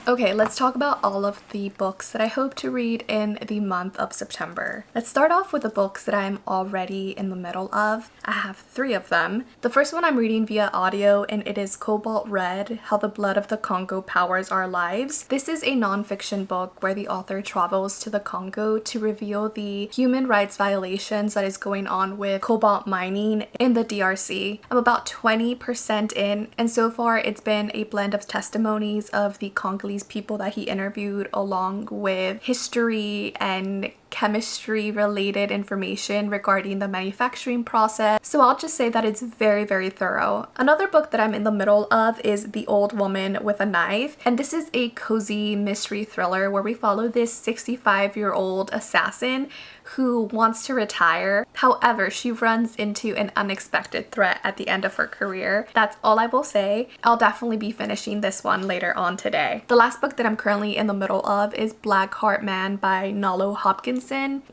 Okay, let's talk about all of the books that I hope to read in the month of September. Let's start off with the books that I'm already in the middle of. I have 3 of them. The first one I'm reading via audio, and it is Cobalt Red, How the Blood of the Congo Powers Our Lives. This is a nonfiction book where the author travels to the Congo to reveal the human rights violations that is going on with cobalt mining in the DRC. I'm about 20% in, and so far it's been a blend of testimonies of the Congolese people that he interviewed, along with history and chemistry related information regarding the manufacturing process. So I'll just say that it's very, very thorough. Another book that I'm in the middle of is The Old Woman with a Knife, and this is a cozy mystery thriller where we follow this 65-year-old assassin who wants to retire. However, she runs into an unexpected threat at the end of her career. That's all I will say. I'll definitely be finishing this one later on today. The last book that I'm currently in the middle of is Blackheart Man by Nalo Hopkinson.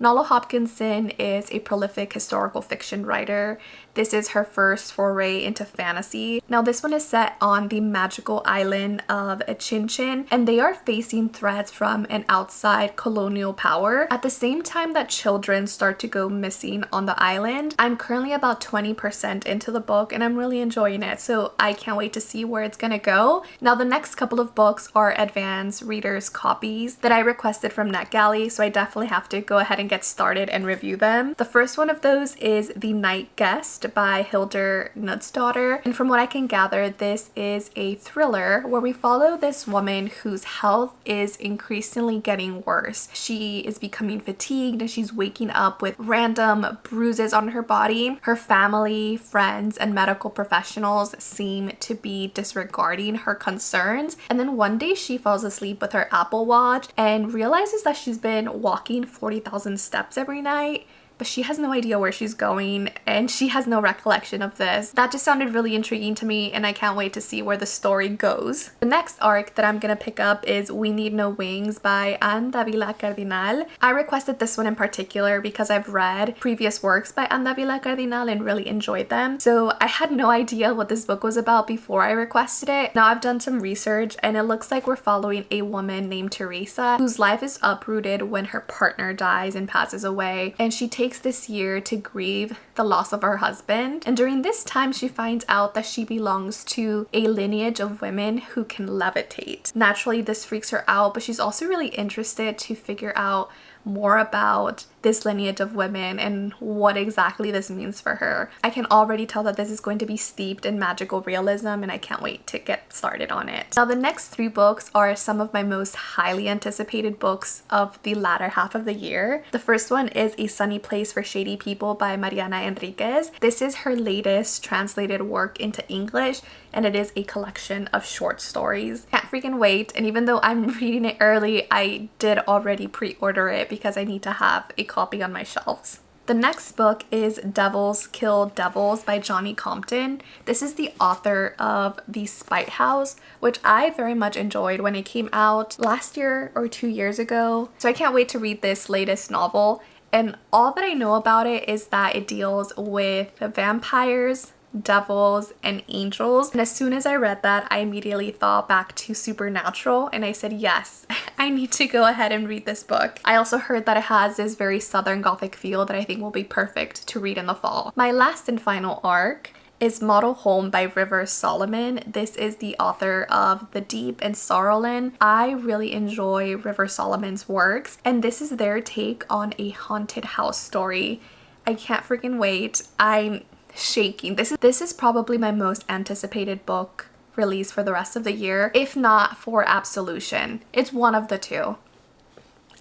Nalo Hopkinson is a prolific historical fiction writer. This is her first foray into fantasy. Now this one is set on the magical island of Chinchin, and they are facing threats from an outside colonial power at the same time that children start to go missing on the island. I'm currently about 20% into the book and I'm really enjoying it, so I can't wait to see where it's gonna go. Now the next couple of books are advanced readers copies that I requested from Netgalley, so I definitely have to go ahead and get started and review them. The first one of those is The Night Guest by Hilder Knutsdottir, and from what I can gather, this is a thriller where we follow this woman whose health is increasingly getting worse. She is becoming fatigued and she's waking up with random bruises on her body. Her family, friends, and medical professionals seem to be disregarding her concerns, and then one day she falls asleep with her Apple Watch and realizes that she's been walking 40,000 steps every night, but she has no idea where she's going and she has no recollection of this. That just sounded really intriguing to me and I can't wait to see where the story goes. The next arc that I'm gonna pick up is We Need No Wings by Davila Cardinal. I requested this one in particular because I've read previous works by Davila Cardinal and really enjoyed them. So I had no idea what this book was about before I requested it. Now I've done some research and it looks like we're following a woman named Teresa whose life is uprooted when her partner dies and passes away, and she takes this year to grieve the loss of her husband, and during this time she finds out that she belongs to a lineage of women who can levitate. Naturally this freaks her out, but she's also really interested to figure out more about this lineage of women and what exactly this means for her. I can already tell that this is going to be steeped in magical realism and I can't wait to get started on it. Now the next 3 books are some of my most highly anticipated books of the latter half of the year. The first one is A Sunny Place for Shady People by Mariana Enriquez. This is her latest translated work into English and it is a collection of short stories. Can't freaking wait, and even though I'm reading it early, I did already pre-order it because I need to have a copy on my shelves. The next book is Devils Kill Devils by Johnny Compton. This is the author of The Spite House, which I very much enjoyed when it came out last year or 2 years ago. So I can't wait to read this latest novel. And all that I know about it is that it deals with vampires, devils, and angels, and as soon as I read that I immediately thought back to Supernatural and I said yes, I need to go ahead and read this book. I also heard that it has this very southern gothic feel that I think will be perfect to read in the fall. My last and final arc is Model Home by River Solomon. This is the author of The Deep and Sorrowland. I really enjoy River Solomon's works and this is their take on a haunted house story. I can't freaking wait. I'm shaking. This is probably my most anticipated book release for the rest of the year, if not for Absolution. It's one of the 2.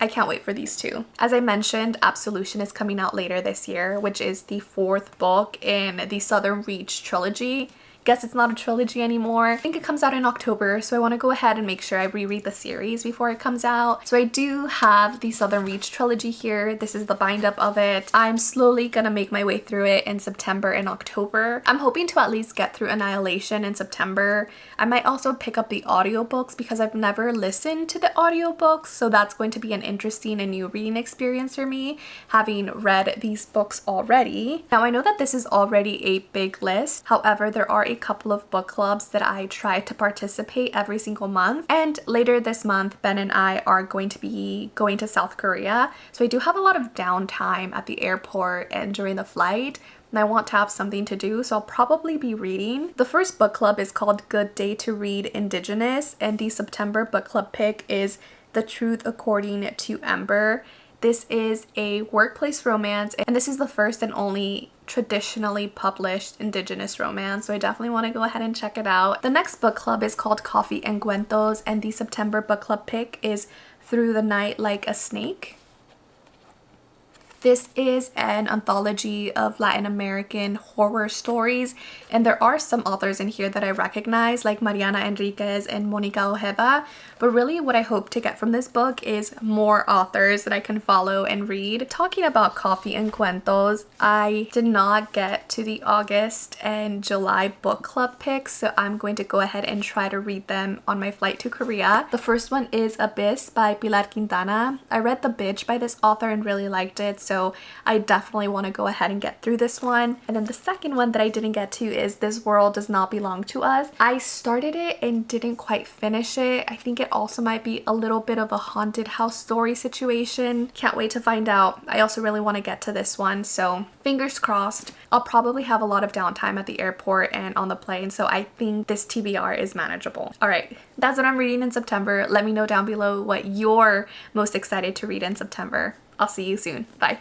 I can't wait for these 2. As I mentioned, Absolution is coming out later this year, which is the 4th book in the Southern Reach trilogy. Guess it's not a trilogy anymore. I think it comes out in October, so I want to go ahead and make sure I reread the series before it comes out. So I do have the Southern Reach trilogy here. This is the bind up of it. I'm slowly gonna make my way through it in September and October. I'm hoping to at least get through Annihilation in September. I might also pick up the audiobooks because I've never listened to the audiobooks, so that's going to be an interesting and new reading experience for me, having read these books already. Now I know that this is already a big list, however there are a couple of book clubs that I try to participate every single month. And later this month, Ben and I are going to be going to South Korea. So I do have a lot of downtime at the airport and during the flight. And I want to have something to do, so I'll probably be reading. The first book club is called Good Day to Read Indigenous, and the September book club pick is The Truth According to Ember. This is a workplace romance, and this is the first and only traditionally published Indigenous romance, so I definitely want to go ahead and check it out. The next book club is called Coffee and Cuentos, and the September book club pick is Through the Night Like a Snake. This is an anthology of Latin American horror stories, and there are some authors in here that I recognize, like Mariana Enriquez and Monica Ojeda, but really what I hope to get from this book is more authors that I can follow and read. Talking about Coffee and Cuentos, I did not get to the August and July book club picks, so I'm going to go ahead and try to read them on my flight to Korea. The first one is Abyss by Pilar Quintana. I read The Bitch by this author and really liked it, so I definitely want to go ahead and get through this one. And then the second one that I didn't get to is This World Does Not Belong to Us. I started it and didn't quite finish it. I think it also might be a little bit of a haunted house story situation. Can't wait to find out. I also really want to get to this one, so fingers crossed. I'll probably have a lot of downtime at the airport and on the plane, so I think this TBR is manageable. Alright, that's what I'm reading in September. Let me know down below what you're most excited to read in September. I'll see you soon. Bye.